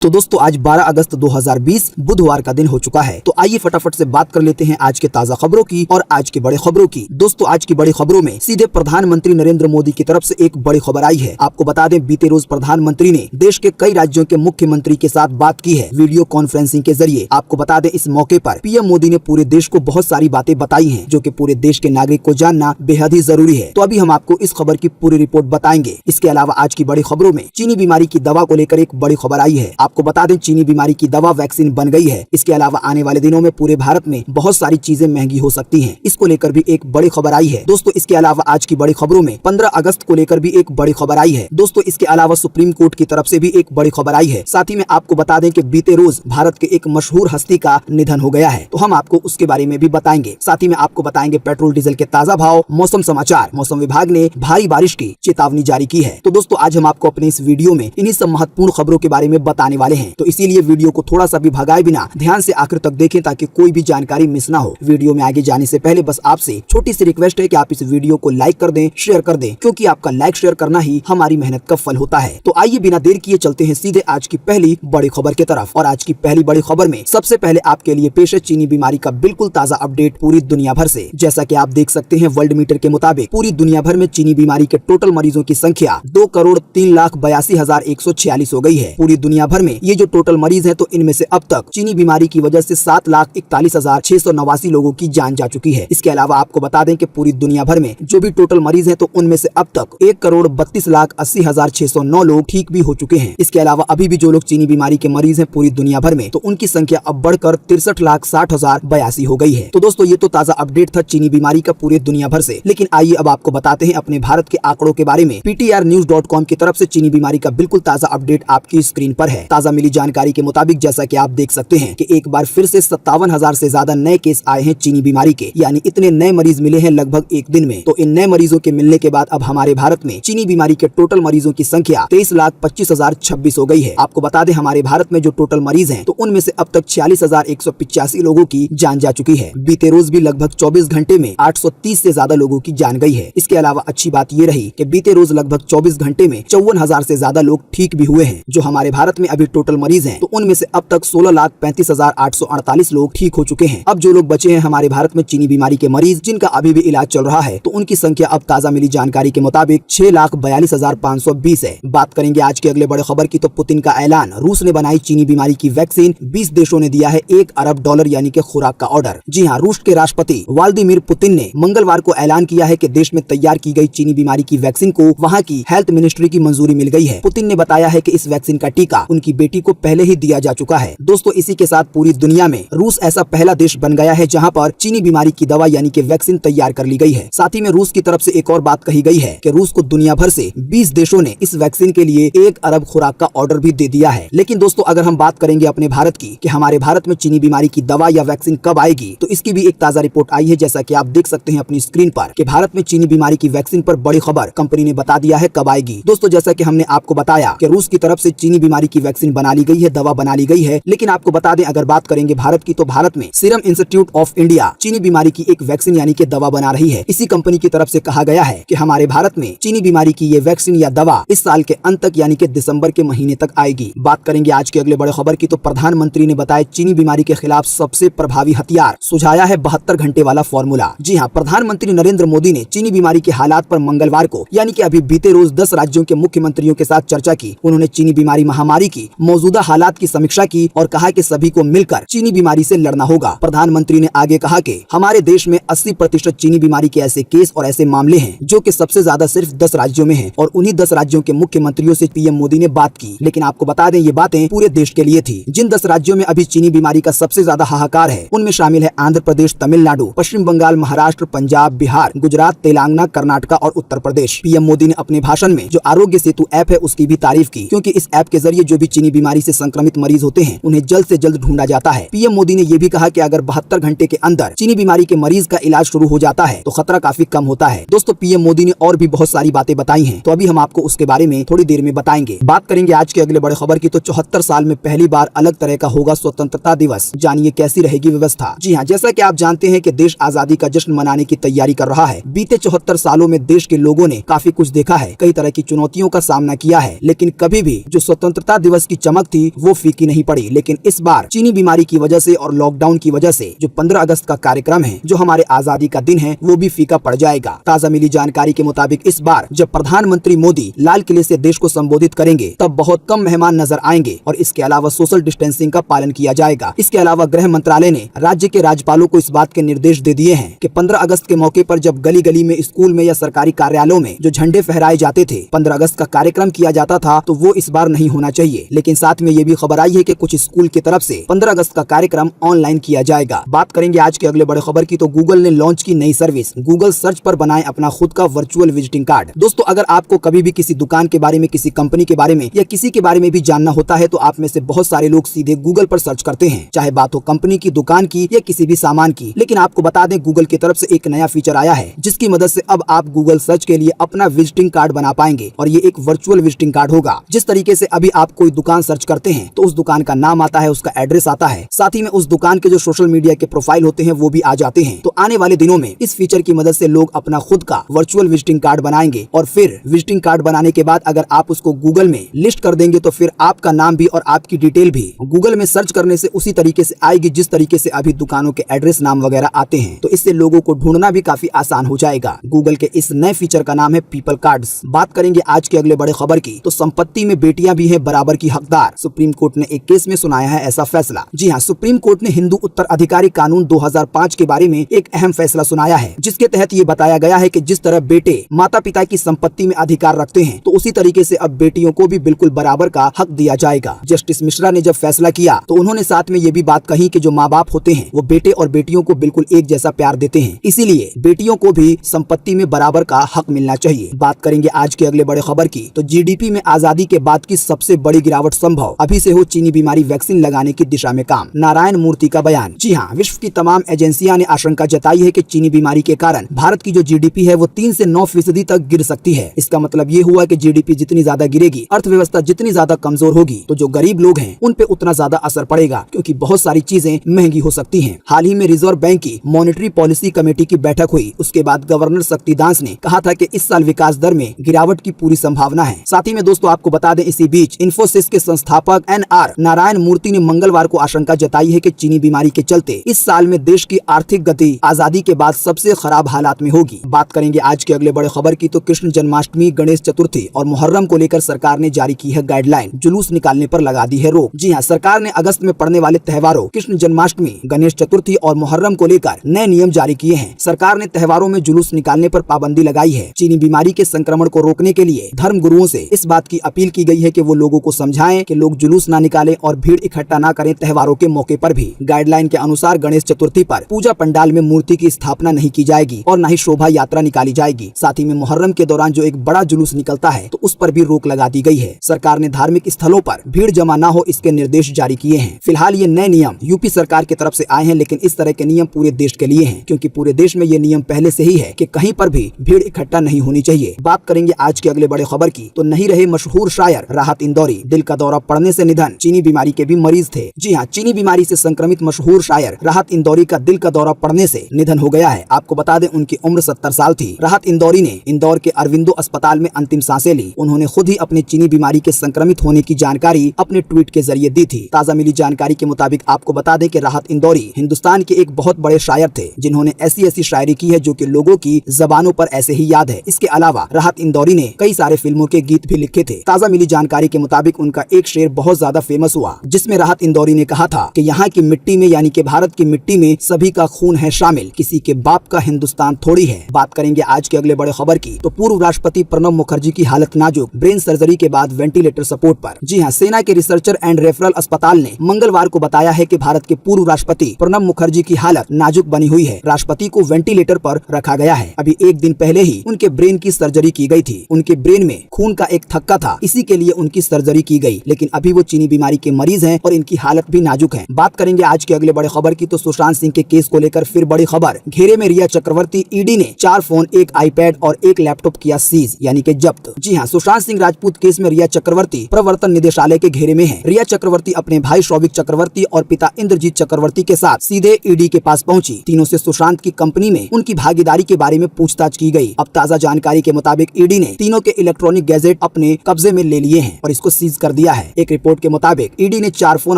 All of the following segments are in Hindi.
तो दोस्तों आज 12 अगस्त 2020 बुधवार का दिन हो चुका है। तो आइए फटाफट से बात कर लेते हैं आज के ताजा खबरों की और आज की बड़ी खबरों की। दोस्तों आज की बड़ी खबरों में सीधे प्रधानमंत्री नरेंद्र मोदी की तरफ से एक बड़ी खबर आई है। आपको बता दें बीते रोज प्रधानमंत्री ने देश के कई राज्यों के मुख्यमंत्री के साथ बात की है वीडियो कॉन्फ्रेंसिंग के जरिए। आपको बता दें इस मौके पर पीएम मोदी ने पूरे देश को बहुत सारी बातें बताई है जो की पूरे देश के नागरिक को जानना बेहद ही जरूरी है। तो अभी हम आपको इस खबर की पूरी रिपोर्ट बताएंगे। इसके अलावा आज की बड़ी खबरों में चीनी बीमारी की दवा को लेकर एक बड़ी खबर आई है। आपको बता दें चीनी बीमारी की दवा वैक्सीन बन गई है। इसके अलावा आने वाले दिनों में पूरे भारत में बहुत सारी चीजें महंगी हो सकती हैं। इसको लेकर भी एक बड़ी खबर आई है। दोस्तों इसके अलावा आज की बड़ी खबरों में 15 अगस्त को लेकर भी एक बड़ी खबर आई है। दोस्तों इसके अलावा सुप्रीम कोर्ट की तरफ से भी एक बड़ी खबर आई है। साथ ही में आपको बता दें कि बीते रोज भारत के एक मशहूर हस्ती का निधन हो गया है, तो हम आपको उसके बारे में भी बताएंगे। साथ ही में आपको बताएंगे पेट्रोल डीजल के ताजा भाव, मौसम समाचार, मौसम विभाग ने भारी बारिश की चेतावनी जारी की है। तो दोस्तों आज हम आपको अपने इस वीडियो में इन्हीं सब महत्वपूर्ण खबरों के बारे में बताने वाले हैं। तो इसीलिए वीडियो को थोड़ा सा भी भगाए बिना ध्यान से आखिर तक देखें ताकि कोई भी जानकारी मिस ना हो। वीडियो में आगे जाने से पहले बस आपसे छोटी सी रिक्वेस्ट है कि आप इस वीडियो को लाइक कर दें, शेयर कर दें, क्योंकि आपका लाइक शेयर करना ही हमारी मेहनत का फल होता है। तो आइए बिना देर किए चलते हैं सीधे आज की पहली बड़ी खबर की तरफ। और आज की पहली बड़ी खबर में सबसे पहले आपके लिए पेश है चीनी बीमारी का बिल्कुल ताजा अपडेट पूरी दुनिया भर से। जैसा कि आप देख सकते हैं वर्ल्ड मीटर के मुताबिक पूरी दुनिया भर में चीनी बीमारी के टोटल मरीजों की संख्या 2,03,82,146 हो गई है। पूरी दुनिया भर में ये जो टोटल मरीज है तो इनमें से अब तक चीनी बीमारी की वजह से 7,41,689 लोगों की जान जा चुकी है। इसके अलावा आपको बता दें कि पूरी दुनिया भर में जो भी टोटल मरीज हैं तो उनमें से अब तक 1,32,80,609 लोग ठीक भी हो चुके हैं। इसके अलावा अभी भी जो लोग चीनी बीमारी के मरीज हैं पूरी दुनिया भर में तो उनकी संख्या अब बढ़कर 63,60,082 हो गई है। तो दोस्तों ये तो ताजा अपडेट था चीनी बीमारी का पूरे दुनिया भर से। लेकिन आइए अब आपको बताते हैं अपने भारत के आंकड़ों के बारे में। PTRnews.com की तरफ से चीनी बीमारी का बिल्कुल ताजा अपडेट आपकी स्क्रीन पर है। ताजा मिली जानकारी के मुताबिक जैसा कि आप देख सकते हैं कि एक बार फिर से 57,000 से ज्यादा नए केस आए हैं चीनी बीमारी के, यानी इतने नए मरीज मिले हैं लगभग एक दिन में। तो इन नए मरीजों के मिलने के बाद अब हमारे भारत में चीनी बीमारी के टोटल मरीजों की संख्या 23,25,026 हो गई है। आपको बता दें हमारे भारत में जो टोटल मरीज हैं तो उनमें से अब तक 46,185 लोगों की जान जा चुकी है। बीते रोज भी लगभग 24 घंटे में 830 से ज्यादा लोगों की जान गई है। इसके अलावा अच्छी बात ये रही कि बीते रोज लगभग 24 घंटे में 54,000 से ज्यादा लोग ठीक भी हुए हैं। जो हमारे भारत में अभी टोटल मरीज हैं तो उनमें से अब तक 16,35,848 लोग ठीक हो चुके हैं। अब जो लोग बचे हैं हमारे भारत में चीनी बीमारी के मरीज जिनका अभी भी इलाज चल रहा है तो उनकी संख्या अब ताजा मिली जानकारी के मुताबिक 6,42,520 है। बात करेंगे आज के अगले बड़े खबर की तो पुतिन का ऐलान, रूस ने बनाई चीनी बीमारी की वैक्सीन, 20 देशों ने दिया है $1 अरब यानी कि खुराक का ऑर्डर। जी हाँ, रूस के राष्ट्रपति व्लादिमीर पुतिन ने मंगलवार को ऐलान किया है कि देश में तैयार की गई चीनी बीमारी की वैक्सीन को वहाँ की हेल्थ मिनिस्ट्री की मंजूरी मिल गई है। पुतिन ने बताया है कि इस वैक्सीन का टीका उनकी बेटी को पहले ही दिया जा चुका है। दोस्तों इसी के साथ पूरी दुनिया में रूस ऐसा पहला देश बन गया है जहां पर चीनी बीमारी की दवा यानी कि वैक्सीन तैयार कर ली गई है। साथ ही में रूस की तरफ से एक और बात कही गई है कि रूस को दुनिया भर से 20 देशों ने इस वैक्सीन के लिए 1 अरब खुराक का ऑर्डर भी दे दिया है। लेकिन दोस्तों अगर हम बात करेंगे अपने भारत की कि हमारे भारत में चीनी बीमारी की दवा या वैक्सीन कब आएगी तो इसकी भी एक ताजा रिपोर्ट आई है। जैसा कि आप देख सकते हैं अपनी स्क्रीन पर कि भारत में चीनी बीमारी की वैक्सीन पर बड़ी खबर कंपनी ने बता दिया है कब आएगी। दोस्तों जैसा कि हमने आपको बताया कि रूस की तरफ से चीनी बीमारी की वैक्सीन बना ली गई है, दवा बना ली गई है। लेकिन आपको बता दें अगर बात करेंगे भारत की तो भारत में सीरम इंस्टीट्यूट ऑफ इंडिया चीनी बीमारी की एक वैक्सीन यानी कि दवा बना रही है। इसी कंपनी की तरफ से कहा गया है कि हमारे भारत में चीनी बीमारी की ये वैक्सीन या दवा इस साल के अंत तक यानी कि दिसंबर के महीने तक आएगी। बात करेंगे आज के अगले बड़े खबर की तो प्रधानमंत्री ने बताया चीनी बीमारी के खिलाफ सबसे प्रभावी हथियार, सुझाया है 72 घंटे वाला फॉर्मूला। जी हाँ, प्रधानमंत्री नरेंद्र मोदी ने चीनी बीमारी के हालात पर मंगलवार को यानी कि अभी बीते रोज 10 राज्यों के मुख्यमंत्रियों के साथ चर्चा की। उन्होंने चीनी बीमारी महामारी की मौजूदा हालात की समीक्षा की और कहा कि सभी को मिलकर चीनी बीमारी से लड़ना होगा। प्रधानमंत्री ने आगे कहा कि हमारे देश में 80% चीनी बीमारी के ऐसे केस और ऐसे मामले हैं जो कि सबसे ज्यादा सिर्फ 10 राज्यों में हैं और उन्हीं 10 राज्यों के मुख्यमंत्रियों से पीएम मोदी ने बात की। लेकिन आपको बता दें ये बातें पूरे देश के लिए थी। जिन 10 राज्यों में अभी चीनी बीमारी का सबसे ज्यादा हाहाकार है उनमें शामिल है आंध्र प्रदेश, तमिलनाडु, पश्चिम बंगाल, महाराष्ट्र, पंजाब, बिहार, गुजरात, तेलंगाना, कर्नाटका और उत्तर प्रदेश। पीएम मोदी ने अपने भाषण में जो आरोग्य सेतु ऐप है उसकी भी तारीफ की, क्योंकि इस ऐप के जरिए जो भी चीनी बीमारी से संक्रमित मरीज होते हैं उन्हें जल्द से जल्द ढूंढा जाता है। पीएम मोदी ने ये भी कहा कि अगर 72 घंटे के अंदर चीनी बीमारी के मरीज का इलाज शुरू हो जाता है तो खतरा काफी कम होता है। दोस्तों पीएम मोदी ने और भी बहुत सारी बातें बताई हैं, तो अभी हम आपको उसके बारे में थोड़ी देर में बताएंगे। बात करेंगे आज के अगले बड़े खबर की तो 74 साल में पहली बार अलग तरह का होगा स्वतंत्रता दिवस, जानिए कैसी रहेगी व्यवस्था। जी हाँ, जैसा कि आप जानते हैं कि देश आजादी का जश्न मनाने की तैयारी कर रहा है। बीते 74 सालों में देश के लोगों ने काफी कुछ देखा है, कई तरह की चुनौतियों का सामना किया है, लेकिन कभी भी जो स्वतंत्रता दिवस की चमक थी वो फीकी नहीं पड़ी, लेकिन इस बार चीनी बीमारी की वजह से और लॉकडाउन की वजह से जो 15 अगस्त का कार्यक्रम है, जो हमारे आजादी का दिन है, वो भी फीका पड़ जाएगा। ताज़ा मिली जानकारी के मुताबिक इस बार जब प्रधानमंत्री मोदी लाल किले से देश को संबोधित करेंगे तब बहुत कम मेहमान नजर आएंगे और इसके अलावा सोशल डिस्टेंसिंग का पालन किया जाएगा। इसके अलावा गृह मंत्रालय ने राज्य के राज्यपालों को इस बात के निर्देश दे दिए हैं कि 15 अगस्त के मौके पर जब गली गली में, स्कूल में या सरकारी कार्यालयों में जो झंडे फहराए जाते थे, 15 अगस्त का कार्यक्रम किया जाता था, तो वो इस बार नहीं होना चाहिए। लेकिन साथ में ये भी खबर आई है कि कुछ स्कूल की तरफ से 15 अगस्त का कार्यक्रम ऑनलाइन किया जाएगा। बात करेंगे आज के अगले बड़े खबर की, तो गूगल ने लॉन्च की नई सर्विस, गूगल सर्च पर बनाएं अपना खुद का वर्चुअल विजिटिंग कार्ड। दोस्तों, अगर आपको कभी भी किसी दुकान के बारे में, किसी कंपनी के बारे में या किसी के बारे में भी जानना होता है तो आप में से बहुत सारे लोग सीधे गूगल पर सर्च करते हैं, चाहे बात हो कंपनी की, दुकान की या किसी भी सामान की। लेकिन आपको बता दें, गूगल की तरफ से एक नया फीचर आया है जिसकी मदद से अब आप गूगल सर्च के लिए अपना विजिटिंग कार्ड बना पाएंगे और ये एक वर्चुअल विजिटिंग कार्ड होगा। जिस तरीके से अभी आप कोई दुकान सर्च करते हैं तो उस दुकान का नाम आता है, उसका एड्रेस आता है, साथ ही में उस दुकान के जो सोशल मीडिया के प्रोफाइल होते हैं वो भी आ जाते हैं। तो आने वाले दिनों में इस फीचर की मदद से लोग अपना खुद का वर्चुअल विजिटिंग कार्ड बनाएंगे और फिर विजिटिंग कार्ड बनाने के बाद अगर आप उसको गूगल में लिस्ट कर देंगे तो फिर आपका नाम भी और आपकी डिटेल भी गूगल में सर्च करने से उसी तरीके से आएगी जिस तरीके से अभी दुकानों के एड्रेस, नाम वगैरह आते हैं। तो इससे लोगों को ढूंढना भी काफी आसान हो जाएगा। गूगल के इस नए फीचर का नाम है पीपल कार्ड्स। बात करेंगे आज के अगले बड़े खबर की, तो संपत्ति में बेटियां भी है बराबर की हकदार। सुप्रीम कोर्ट ने एक केस में सुनाया है ऐसा फैसला। जी हाँ, सुप्रीम कोर्ट ने हिंदू उत्तराधिकारी कानून 2005 के बारे में एक अहम फैसला सुनाया है, जिसके तहत ये बताया गया है कि जिस तरह बेटे माता पिता की संपत्ति में अधिकार रखते हैं तो उसी तरीके से अब बेटियों को भी बिल्कुल बराबर का हक दिया जाएगा। जस्टिस मिश्रा ने जब फैसला किया तो उन्होंने साथ में ये भी बात कही कि जो माँ बाप होते हैं वो बेटे और बेटियों को बिल्कुल एक जैसा प्यार देते हैं, इसीलिए बेटियों को भी संपत्ति में बराबर का हक मिलना चाहिए। बात करेंगे आज के अगले बड़े खबर की, तो जीडीपी में आजादी के बाद की सबसे बड़ी गिरावट संभव, अभी से हो चीनी बीमारी वैक्सीन लगाने की दिशा में काम। नारायण मूर्ति का बयान। जी हाँ, विश्व की तमाम एजेंसियां ने आशंका जताई है कि चीनी बीमारी के कारण भारत की जो जीडीपी है वो 3 से 9% तक गिर सकती है। इसका मतलब ये हुआ कि जीडीपी जितनी ज्यादा गिरेगी, अर्थव्यवस्था जितनी ज्यादा कमजोर होगी, तो जो गरीब लोग हैं उन पे उतना ज्यादा असर पड़ेगा, क्योंकि बहुत सारी चीजें महंगी हो सकती हैं। हाल ही में रिजर्व बैंक की मॉनेटरी पॉलिसी कमेटी की बैठक हुई, उसके बाद गवर्नर शक्तिदास ने कहा था कि इस साल विकास दर में गिरावट की पूरी संभावना है। साथ ही में दोस्तों आपको बता दें, इसी बीच इन्फोसिस के संस्थापक एनआर नारायण मूर्ति ने मंगलवार को आशंका जताई है कि चीनी बीमारी के चलते इस साल में देश की आर्थिक गति आजादी के बाद सबसे खराब हालात में होगी। बात करेंगे आज के अगले बड़े खबर की, तो कृष्ण जन्माष्टमी, गणेश चतुर्थी और मुहर्रम को लेकर सरकार ने जारी की है गाइडलाइन, जुलूस निकालने पर लगा दी है रोक। जी हाँ, सरकार ने अगस्त में पड़ने वाले त्योहारों कृष्ण जन्माष्टमी, गणेश चतुर्थी और मुहर्रम को लेकर नए नियम जारी किए हैं। सरकार ने त्योहारों में जुलूस निकालने पर पाबंदी लगाई है। चीनी बीमारी के संक्रमण को रोकने के लिए धर्म गुरुओं से इस बात की अपील की गई है कि वो लोगों को समझाएं कि लोग जुलूस न निकालें और भीड़ इकट्ठा न करें त्योहारों के मौके पर भी। गाइडलाइन के अनुसार गणेश चतुर्थी पर पूजा पंडाल में मूर्ति की स्थापना नहीं की जाएगी और न ही शोभा यात्रा निकाली जाएगी। साथ ही में मुहर्रम के दौरान जो एक बड़ा जुलूस निकलता है तो उस पर भी रोक लगा दी गई है। सरकार ने धार्मिक स्थलों पर भीड़ जमा न हो इसके निर्देश जारी किए हैं। फिलहाल ये नए नियम यूपी सरकार की तरफ से आए हैं, लेकिन इस तरह के नियम पूरे देश के लिए हैं, क्योंकि पूरे देश में ये नियम पहले से ही है कि कहीं पर भी भीड़ इकट्ठा नहीं होनी चाहिए। बात करेंगे आज के अगले बड़े खबर की, तो नहीं रहे मशहूर शायर राहत इंदौरी, दिल का दौरा पड़ने से निधन। चीनी बीमारी के भी मरीज थे। जी हाँ, चीनी बीमारी से संक्रमित मशहूर शायर राहत इंदौरी का दिल का दौरा पड़ने से निधन हो गया है। आपको बता दें, उनकी उम्र 70 साल थी। राहत इंदौरी ने इंदौर के अरविंदो अस्पताल में अंतिम सांसें ली। उन्होंने खुद ही अपने चीनी बीमारी के संक्रमित होने की जानकारी अपने ट्वीट के जरिए दी थी। ताज़ा मिली जानकारी के मुताबिक आपको बता दें कि राहत इंदौरी हिंदुस्तान के एक बहुत बड़े शायर थे, जिन्होंने ऐसी शायरी की है जो कि लोगों की जबानों पर ऐसे ही याद है। इसके अलावा राहत इंदौरी ने कई सारे फिल्मों के गीत भी लिखे थे। ताज़ा मिली जानकारी के मुताबिक उनका एक शेर बहुत ज्यादा फेमस हुआ, जिसमें राहत इंदौरी ने कहा था कि यहाँ की मिट्टी में, यानी कि भारत की मिट्टी में सभी का खून है शामिल, किसी के बाप का हिंदुस्तान थोड़ी है। बात करेंगे आज के अगले बड़े खबर की, तो पूर्व राष्ट्रपति प्रणब मुखर्जी की हालत नाजुक, ब्रेन सर्जरी के बाद वेंटिलेटर सपोर्ट पर। जी हाँ, सेना के रिसर्चर एंड रेफरल अस्पताल ने मंगलवार को बताया है कि भारत के पूर्व राष्ट्रपति प्रणब मुखर्जी की हालत नाजुक बनी हुई है। राष्ट्रपति को वेंटिलेटर पर रखा गया है। अभी एक दिन पहले ही उनके ब्रेन की सर्जरी की गई थी। उनके ब्रेन में खून का एक थक्का था, इसी के लिए उनकी सर्जरी की गई, लेकिन अभी वो चीनी बीमारी के मरीज हैं और इनकी हालत भी नाजुक है। बात करेंगे आज के अगले बड़े खबर की, तो सुशांत सिंह के केस को लेकर फिर बड़ी खबर। घेरे में रिया चक्रवर्ती, ईडी ने 4 फोन, 1 आईपैड और 1 लैपटॉप किया सीज, यानी कि जब्त। जी हाँ, सुशांत सिंह राजपूत केस में रिया चक्रवर्ती प्रवर्तन निदेशालय के घेरे में है। रिया चक्रवर्ती अपने भाई शौविक चक्रवर्ती और पिता इंद्रजीत चक्रवर्ती के साथ सीधे ईडी के पास पहुंची। तीनों से सुशांत की कंपनी में उनकी भागीदारी के बारे में पूछताछ की गई। अब ताज़ा जानकारी के मुताबिक ईडी ने तीनों के इलेक्ट्रॉनिक गैजेट अपने कब्जे में ले लिए हैं और इसको सीज कर दिया है। एक रिपोर्ट के मुताबिक ईडी ने 4 फोन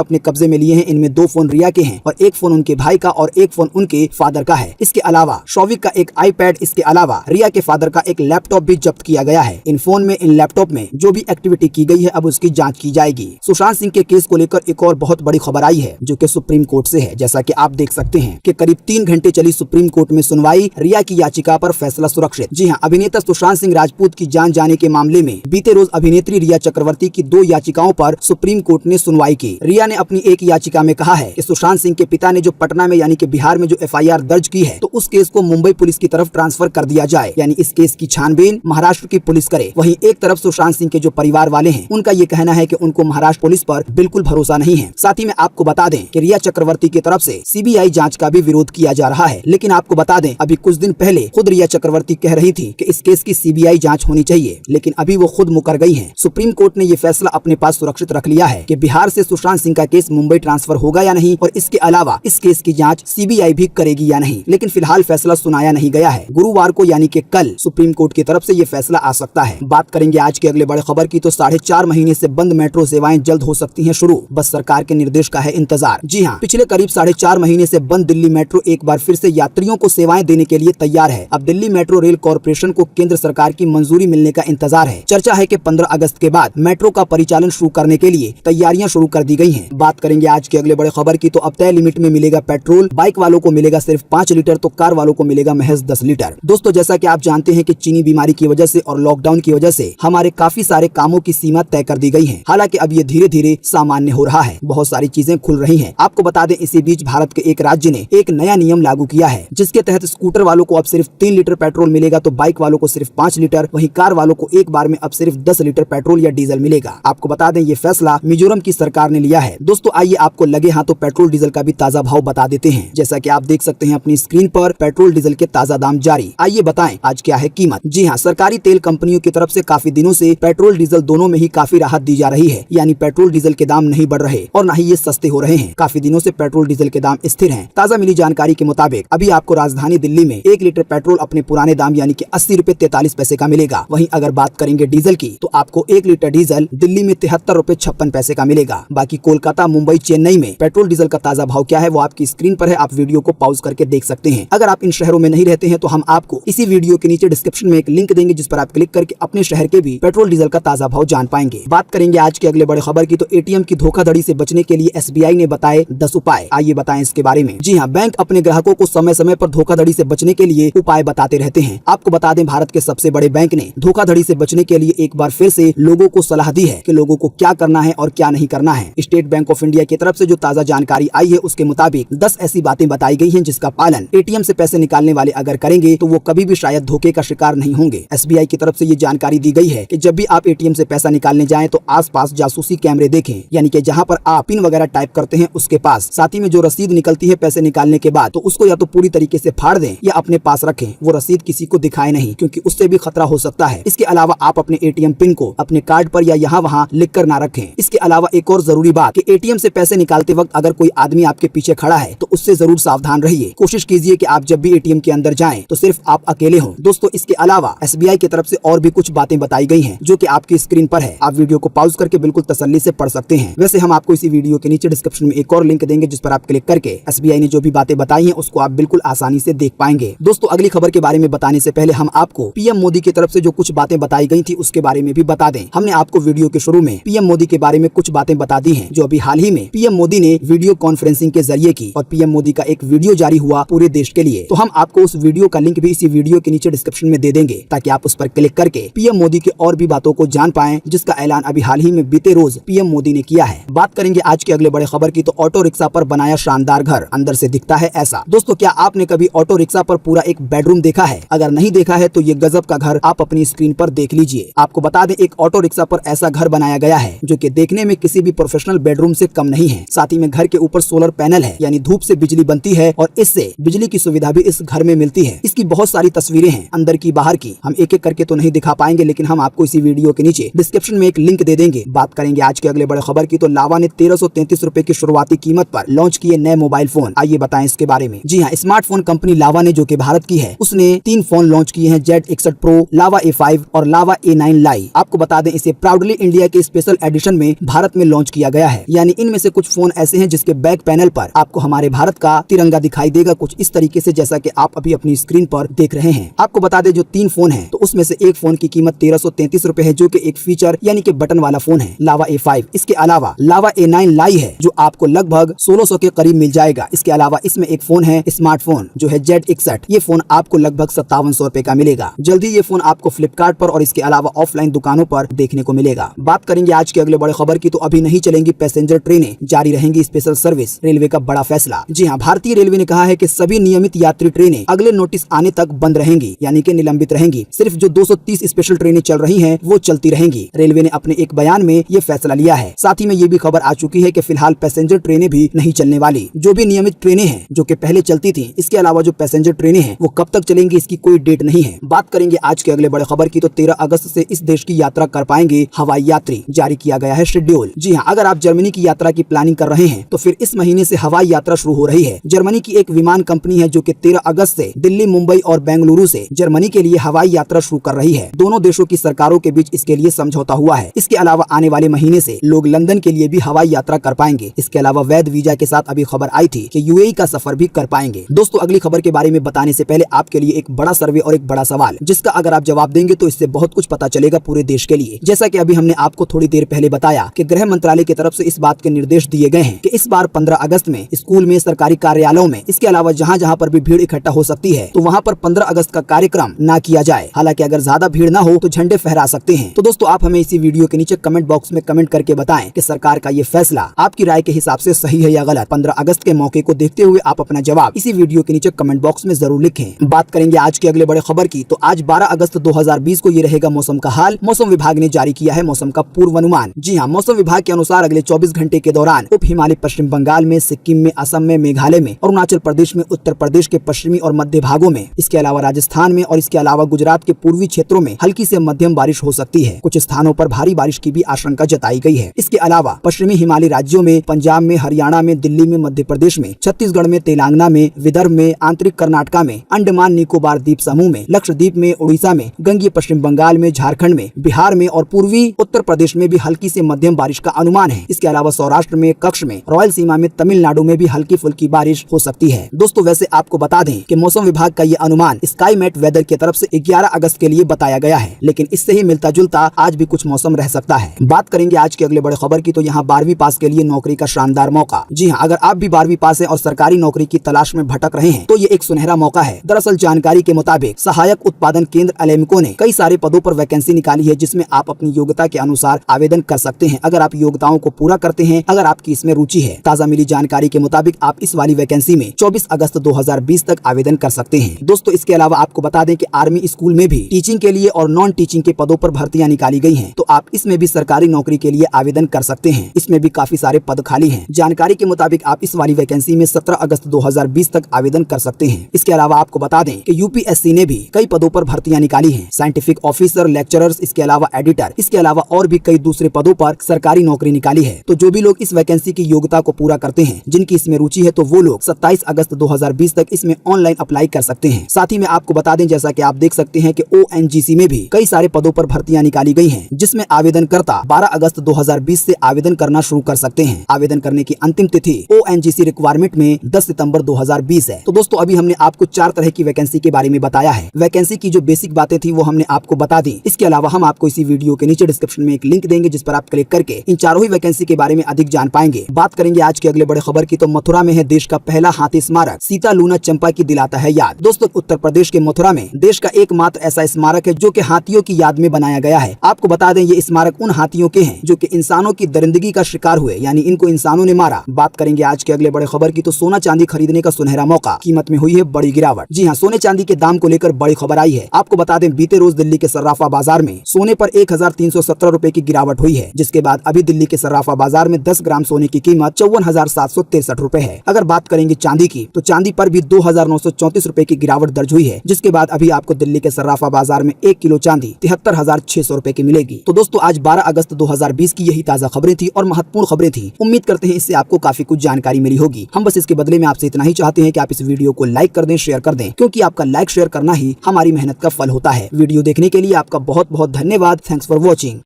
अपने कब्जे में लिए हैं। इनमें 2 फोन रिया के हैं और 1 फोन उनके भाई का और 1 फोन उनके फादर का है। इसके अलावा शौविक का एक आईपैड, इसके अलावा रिया के फादर का एक लैपटॉप भी जब्त किया गया है। इन फोन में, इन लैपटॉप में जो भी एक्टिविटी की गई है अब उसकी जांच की जाएगी। सुशांत सिंह के केस को लेकर एक और बहुत बड़ी खबर आई है जो कि सुप्रीम कोर्ट से है। जैसा कि आप देख सकते हैं कि करीब 3 घंटे चली सुप्रीम कोर्ट में सुनवाई। रिया की याचिका पर फैसला सुरक्षित। जी हां, अभिनेता सुशांत सिंह राजपूत की जान जाने के मामले में बीते रोज अभिनेत्री रिया चक्रवर्ती की 2 याचिकाओं पर सुप्रीम कोर्ट ने सुनवाई की। रिया ने अपनी एक याचिका में कहा है कि सुशांत सिंह के पिता ने जो पटना में यानी कि बिहार में जो FIR दर्ज की है तो उस केस को मुंबई पुलिस की तरफ ट्रांसफर कर दिया जाए, यानी इस केस की छानबीन महाराष्ट्र की पुलिस करे। वहीं एक तरफ सुशांत सिंह के जो परिवार वाले हैं उनका ये कहना है कि उनको महाराष्ट्र पुलिस पर बिल्कुल भरोसा नहीं है। साथ ही में आपको बता दें कि रिया चक्रवर्ती की तरफ से CBI जांच का भी विरोध किया जा रहा है। लेकिन आपको बता दें अभी कुछ दिन पहले खुद रिया चक्रवर्ती कह रही थी कि इस केस की CBI जांच होनी चाहिए, लेकिन अभी वो खुद मुकर गई हैं। सुप्रीम कोर्ट ने ये फैसला अपने पास सुरक्षित रख लिया है कि बिहार से सुशांत सिंह का केस मुंबई ट्रांसफर होगा या नहीं और इसके अलावा इस केस की जांच CBI भी करेगी या नहीं। लेकिन फिलहाल फैसला सुनाया नहीं गया है। गुरुवार को यानी कि कल सुप्रीम कोर्ट की तरफ से ये फैसला आ सकता है। बात करेंगे आज के अगले बड़े खबर की तो 4.5 महीने से बंद मेट्रो सेवाएं जल्द हो सकती हैं शुरू। बस सरकार के निर्देश का है इंतजार। जी हां, पिछले करीब 4.5 महीने से बंद दिल्ली मेट्रो एक बार फिर से यात्रियों को सेवाएं देने के लिए तैयार है। अब दिल्ली मेट्रो रेल कॉर्पोरेशन को केंद्र सरकार की मंजूरी मिलने का इंतजार है। चर्चा है कि 15 अगस्त के बाद मेट्रो का परिचालन शुरू करने के लिए तैयारियां शुरू कर दी गई हैं। बात करेंगे आज के अगले बड़े खबर की तो अब तय लिमिट में मिलेगा पेट्रोल। बाइक वालों को मिलेगा सिर्फ 5 लीटर तो कार वालों को मिलेगा महज 10 लीटर। दोस्तों, जैसा कि आप जानते हैं कि चीनी बीमारी की वजह से और लॉकडाउन की वजह से हमारे काफी सारे कामों की सीमा तय कर दी गई है। हालांकि अब ये धीरे धीरे सामान्य हो रहा है। बहुत सारी चीजें खुल रही हैं। आपको बता दें इसी बीच भारत के एक राज्य ने एक नया नियम लागू किया है जिसके तहत स्कूटर वालों को अब सिर्फ 3 लीटर पेट्रोल मिलेगा तो बाइक वालों को सिर्फ 5 लीटर, वहीं कार वालों को एक बार में अब सिर्फ 10 लीटर पेट्रोल या डीजल मिलेगा। आपको बता दें ये फैसला मिजोरम की सरकार ने लिया है। दोस्तों, आइए आपको लगे हाथ तो पेट्रोल डीजल का भी ताजा भाव बता देते हैं। जैसा कि आप देख सकते हैं अपनी स्क्रीन पर पेट्रोल डीजल के ताजा दाम जारी। आइए बताएं आज क्या है कीमत। जी हाँ, सरकारी तेल कंपनियों की तरफ से काफी दिनों से पेट्रोल डीजल दोनों में ही काफी राहत दी जा रही है, यानी पेट्रोल डीजल के दाम नहीं बढ़ रहे और न ही ये सस्ते हो रहे हैं। काफी दिनों से पेट्रोल डीजल के दाम स्थिर हैं। ताजा मिली जानकारी के मुताबिक अभी आपको राजधानी दिल्ली में 1 लीटर पेट्रोल अपने पुराने दाम यानी कि 80 रुपए 43 पैसे का मिलेगा। वहीं अगर बात करेंगे डीजल की तो आपको 1 लीटर डीजल दिल्ली में 73 रुपए 56 पैसे का मिलेगा। बाकी कोलकाता, मुंबई, चेन्नई में पेट्रोल डीजल का ताजा भाव क्या है वो आपकी स्क्रीन पर है। आप वीडियो को पॉज करके देख सकते हैं। अगर आप इन शहरों में नहीं रहते हैं तो हम आपको इसी वीडियो के नीचे डिस्क्रिप्शन में एक लिंक देंगे जिस पर आप क्लिक करके अपने शहर के भी पेट्रोल डीजल का ताजा भाव जान पाएंगे। बात करेंगे आज के अगले बड़े खबर की तो ATM की धोखाधड़ी से बचने के लिए SBI ने बताए 10 उपाय। आइए बताएं इसके बारे में। जी हाँ, बैंक अपने ग्राहकों को समय समय पर धोखाधड़ी से बचने के लिए उपाय बताते रहते हैं। आपको बता दें भारत के सबसे बड़े बैंक ने धोखाधड़ी से बचने के लिए एक बार फिर से लोगों को सलाह दी है कि लोगों को क्या करना है और क्या नहीं करना है। स्टेट बैंक ऑफ इंडिया की तरफ से जो ताजा जानकारी आई है उसके मुताबिक 10 ऐसी बातें बताई गई हैं जिसका पालन ATM से पैसे निकालने वाले अगर करेंगे तो वो कभी भी शायद धोखे का शिकार नहीं होंगे। SBI की तरफ से ये जानकारी दी गई है कि जब भी आप ATM से पैसा निकालने जाएं तो आसपास जासूसी कैमरे देखें, यानी कि जहां पर आप पिन वगैरह टाइप करते हैं उसके पास। साथ ही में जो रसीद निकलती है पैसे निकालने के बाद तो उसको या तो पूरी तरीके से फाड़ दें या अपने पास रखें। वो रसीद किसी को दिखाए नहीं क्योंकि उससे भी खतरा हो सकता है। इसके अलावा आप अपने ATM पिन को अपने कार्ड पर या यहाँ वहाँ लिख कर ना रखें। इसके अलावा एक और जरूरी बात कि ATM से पैसे निकालते वक्त अगर कोई आदमी आपके पीछे खड़ा है तो उससे जरूर सावधान रहिए। कोशिश कीजिए कि आप जब भी ATM के अंदर जाएं तो सिर्फ आप अकेले हों। दोस्तों, इसके अलावा SBI की तरफ से और भी कुछ बातें बताई गई हैं जो कि आपकी स्क्रीन पर है। आप वीडियो को पॉज करके बिल्कुल तसल्ली से पढ़ सकते हैं। वैसे हम आपको इसी वीडियो के नीचे डिस्क्रिप्शन में एक और लिंक देंगे जिस पर आप क्लिक करके SBI ने जो भी बातें बताई हैं उसको आप बिल्कुल आसानी से देख पाएंगे। दोस्तों, अगली खबर के बारे में बताने से पहले हम आपको PM मोदी की तरफ से जो कुछ बातें बताई गई थी उसके बारे में भी बता दें। हमने आपको वीडियो के शुरू में PM मोदी के बारे में कुछ बातें बता दी हैं जो अभी हाल ही में PM मोदी ने वीडियो कॉन्फ्रेंसिंग के जरिए की और PM मोदी का एक वीडियो जारी हुआ पूरे देश के लिए। तो हम आपको उस वीडियो का लिंक भी इसी वीडियो के नीचे डिस्क्रिप्शन में दे देंगे ताकि आप उस पर क्लिक करके PM मोदी के और भी बातों को जान पाएं जिसका ऐलान अभी हाल ही में बीते रोज PM मोदी ने किया है। बात करेंगे आज के अगले बड़े खबर की तो ऑटो रिक्शा पर बनाया शानदार घर, अंदर से दिखता है ऐसा। दोस्तों, क्या आपने कभी ऑटो रिक्शा पर पूरा एक बेडरूम देखा है? अगर नहीं देखा है तो ये गजब का घर आप अपनी स्क्रीन पर देख लीजिए। आपको बता दें एक ऑटो रिक्शा पर ऐसा घर बनाया गया है जो कि देखने में किसी भी प्रोफेशनल बेडरूम से कम नहीं है। साथ ही में घर के ऊपर सोलर पैनल है, यानी धूप से बिजली बनती है और इससे बिजली की सुविधा भी इस घर में मिलती है। इसकी बहुत सारी तस्वीरें हैं अंदर की बाहर की, हम एक एक करके तो नहीं दिखा पाएंगे लेकिन हम आपको इसी वीडियो के नीचे डिस्क्रिप्शन में एक लिंक दे देंगे। बात करेंगे आज के अगले बड़े खबर की तो लावा ने 1333 रुपए की शुरुआती कीमत पर लॉन्च किए नए मोबाइल फोन। आइए बताएं इसके बारे में। जी हाँ, स्मार्टफोन कंपनी लावा ने जो कि भारत की है उसने 3 फोन लॉन्च किए हैं, Z61 Pro, लावा A5 और लावा A9 लाइव। आपको बता दें इसे प्राउडली इंडिया के स्पेशल एडिशन में भारत में लॉन्च किया गया है। यानी इनमें से कुछ फोन ऐसे हैं जिसके बैक पैनल पर आपको हमारे भारत का तिरंगा दिखाई देगा, कुछ इस तरीके से जैसा कि आप अभी अपनी स्क्रीन पर देख रहे हैं। आपको बता दें जो 3 फोन हैं तो उसमें से एक फोन की कीमत 1333 रुपए है, जो कि एक फीचर यानी कि बटन वाला फोन है, लावा A5। इसके अलावा लावा A9 लाई है जो आपको लगभग 1600 के करीब मिल जाएगा। इसके अलावा इसमें एक फोन है स्मार्टफोन जो है Z61। ये फोन आपको लगभग 5700 रुपए का मिलेगा। जल्दी ये फोन आपको फ्लिपकार्ट पर और इसके अलावा ऑफलाइन दुकानों पर देखने को मिलेगा। बात करेंगे आज के अगले बड़े खबर की, तो अभी नहीं चलेंगी पैसेंजर ट्रेनें, जारी रहेंगी स्पेशल सर्विस। रेलवे का बड़ा फैसला। जी हाँ, भारतीय रेलवे ने कहा है कि सभी नियमित यात्री ट्रेनें अगले नोटिस आने तक बंद रहेंगी, यानी कि निलंबित रहेंगी। सिर्फ जो 230 स्पेशल ट्रेनें चल रही हैं वो चलती रहेंगी। रेलवे ने अपने एक बयान में ये फैसला लिया है। साथ ही में ये भी खबर आ चुकी है कि फिलहाल पैसेंजर ट्रेनें भी नहीं चलने वाली। जो भी नियमित ट्रेनें हैं जो कि पहले चलती थी, इसके अलावा जो पैसेंजर ट्रेनें हैं वो कब तक चलेंगी इसकी कोई डेट नहीं है। बात करेंगे आज के अगले बड़े खबर की, तो 13 अगस्त से इस देश की यात्रा कर पाएंगे हवाई यात्री। जारी किया गया है शेड्यूल। जी हाँ, अगर आप जर्मनी की यात्रा की प्लानिंग कर रहे हैं तो फिर इस महीने से हवाई यात्रा शुरू हो रही है। जर्मनी की एक विमान कंपनी है जो कि 13 अगस्त से दिल्ली, मुंबई और बेंगलुरु से जर्मनी के लिए हवाई यात्रा शुरू कर रही है। दोनों देशों की सरकारों के बीच इसके लिए समझौता हुआ है। इसके अलावा आने वाले महीने से लोग लंदन के लिए भी हवाई यात्रा कर पाएंगे। इसके अलावा वैध वीजा के साथ अभी खबर आई थी कि यूएई का सफर भी कर पाएंगे। दोस्तों, अगली खबर के बारे में बताने से पहले आपके लिए एक बड़ा सर्वे और एक बड़ा सवाल, जिसका अगर आप जवाब देंगे तो इससे बहुत कुछ पता चलेगा पूरे देश के लिए। जैसा कि अभी हमने आपको थोड़ी देर पहले बताया कि गृह मंत्रालय की तरफ से इस बात के निर्देश दिए गए हैं कि इस बार 15 अगस्त में स्कूल में, सरकारी कार्यालयों में, इसके अलावा जहाँ जहाँ पर भी भीड़ इकट्ठा हो सकती है तो वहाँ पर 15 अगस्त का कार्यक्रम ना किया जाए। हालांकि अगर ज्यादा भीड़ ना हो तो झंडे फहरा सकते हैं। तो दोस्तों, आप हमें इसी वीडियो के नीचे कमेंट बॉक्स में कमेंट करके बताएं कि सरकार का ये फैसला आपकी राय के हिसाब से सही है या गलत। 15 अगस्त के मौके को देखते हुए आप अपना जवाब इसी वीडियो के नीचे कमेंट बॉक्स में जरूर लिखें। बात करेंगे आज के अगले बड़े खबर की, तो आज 12 अगस्त 2020 को ये रहेगा मौसम का हाल। मौसम विभाग ने जारी किया है मौसम का पूर्वानुमान। जी हाँ, मौसम विभाग के अनुसार अगले 24 घंटे के दौरान उप हिमालय पश्चिम बंगाल में, सिक्किम में, असम में, मेघालय में, अरुणाचल प्रदेश में, उत्तर प्रदेश के पश्चिमी और मध्य भागों में, इसके अलावा राजस्थान में और इसके अलावा गुजरात के पूर्वी क्षेत्रों में हल्की से मध्यम बारिश हो सकती है। कुछ स्थानों पर भारी बारिश की भी आशंका जताई गई है। इसके अलावा पश्चिमी हिमालय राज्यों में, पंजाब में, हरियाणा में, दिल्ली में, मध्य प्रदेश में, छत्तीसगढ़ में, तेलंगाना में, विदर्भ में, आंतरिक कर्नाटका में, अंडमान निकोबार द्वीप समूह में, लक्षद्वीप में, उड़ीसा में, गंगीय पश्चिम बंगाल में, झारखंड में, बिहार में और पूर्वी उत्तर प्रदेश में भी हल्की से मध्यम बारिश का अनुमान है। इसके अलावा सौराष्ट्र में, कच्छ में, रॉयल सीमा में, तमिलनाडु में भी हल्की फुल्की बारिश हो सकती है। दोस्तों, वैसे आपको बता दें कि मौसम विभाग का ये अनुमान स्काईमेट वेदर की तरफ से 11 अगस्त के लिए बताया गया है, लेकिन इससे ही मिलता जुलता आज भी कुछ मौसम रह सकता है। बात करेंगे आज के अगले बड़े खबर की, तो यहाँ 12वीं पास के लिए नौकरी का शानदार मौका। जी हाँ, अगर आप भी 12वीं पास है और सरकारी नौकरी की तलाश में भटक रहे हैं तो ये एक सुनहरा मौका है। दरअसल जानकारी के मुताबिक सहायक उत्पादन केंद्र अलेमको ने कई सारे पदों पर वैकेंसी निकाली है, जिसमें आप अपनी योग्यता के अनुसार आवेदन कर सकते हैं अगर आप योग्यताओं को पूरा करते हैं, अगर आपकी इसमें रुचि है। ताजा मिली जानकारी के मुताबिक आप इस वाली वैकेंसी में 24 अगस्त 2020 तक आवेदन कर सकते हैं। दोस्तों, इसके अलावा आपको बता दें कि आर्मी स्कूल में भी टीचिंग के लिए और नॉन टीचिंग के पदों पर भर्तियां निकाली गई हैं, तो आप इसमें भी सरकारी नौकरी के लिए आवेदन कर सकते हैं। इसमें भी काफी सारे पद खाली हैं। जानकारी के मुताबिक आप इस वाली वैकेंसी में 17 अगस्त 2020 तक आवेदन कर सकते हैं। इसके अलावा आपको बता दें कि यूपीएससी ने भी कई पदों पर भर्तियां निकाली हैं, साइंटिफिक ऑफिसर, लेक्चरर्स, इसके अलावा एडिटर, इसके अलावा और भी कई दूसरे पदों पर सरकारी नौकरी निकाली है। तो जो भी लोग इस वैकेंसी की योग्यता को पूरा करते हैं, जिनकी इसमें रुचि है, तो वो लोग 27 अगस्त 2020 तक इसमें ऑनलाइन अप्लाई कर सकते हैं। साथ ही में आपको बता दें, जैसा कि आप देख सकते हैं कि ओएनजीसी में भी कई सारे पदों पर भर्तियां निकाली गई हैं, जिसमें आवेदनकर्ता 12 अगस्त 2020 से आवेदन करना शुरू कर सकते हैं। आवेदन करने की अंतिम तिथि ओएनजीसी रिक्वायरमेंट में 10 सितंबर 2020 है। तो दोस्तों, अभी हमने आपको 4 तरह की वैकेंसी के बारे में बताया है। वैकेंसी की जो बेसिक बातें थी वो हमने आपको बता दी। इसके अलावा हम आपको इसी वीडियो के नीचे डिस्क्रिप्शन में एक लिंक देंगे, जिस पर आप क्लिक करके इन चारों ही वैकेंसी के बारे में अधिक जान पाएंगे। बात करेंगे आज के अगले बड़े खबर की, तो मथुरा में है देश का पहला हाथी स्मारक। सीता लूना चंपा की दिलाता है याद। दोस्तों, उत्तर प्रदेश के मथुरा में देश का एकमात्र ऐसा स्मारक है जो कि हाथियों की याद में बनाया गया है। आपको बता दें, ये स्मारक उन हाथियों के हैं जो कि इंसानों की दरिंदगी का शिकार हुए, यानी इनको इंसानों ने मारा। बात करेंगे आज के अगले बड़े खबर की, तो सोना चांदी खरीदने का सुनहरा मौका, कीमत में हुई है बड़ी गिरावट। जी हाँ, सोने चांदी के दाम को लेकर बड़ी खबर आई है। आपको बता दें, बीते रोज दिल्ली के सर्राफा बाजार में सोने पर 1317 रुपए की गिरावट हुई है, जिसके बाद अभी दिल्ली के सर्राफा बाजार में 10 ग्राम सोने की कीमत 54,763 रुपए है। अगर बात करेंगे चांदी की, तो चांदी पर भी 2,934 रुपए की गिरावट दर्ज हुई है, जिसके बाद अभी आपको दिल्ली के सर्राफा बाजार में 1 किलो चांदी 73,600 रुपए की मिलेगी। तो दोस्तों, आज 12 अगस्त 2020 की यही ताजा खबरें थी और महत्वपूर्ण खबरें थी। उम्मीद करते हैं इससे आपको काफी कुछ जानकारी मिली होगी। हम बस इसके बदले में आपसे इतना ही चाहते हैं कि आप इस वीडियो को लाइक कर दें, शेयर कर दें, क्योंकि आपका लाइक शेयर करना ही हमारी मेहनत का फल होता है। वीडियो देखने के लिए आपका बहुत बहुत धन्यवाद। Thanks for watching.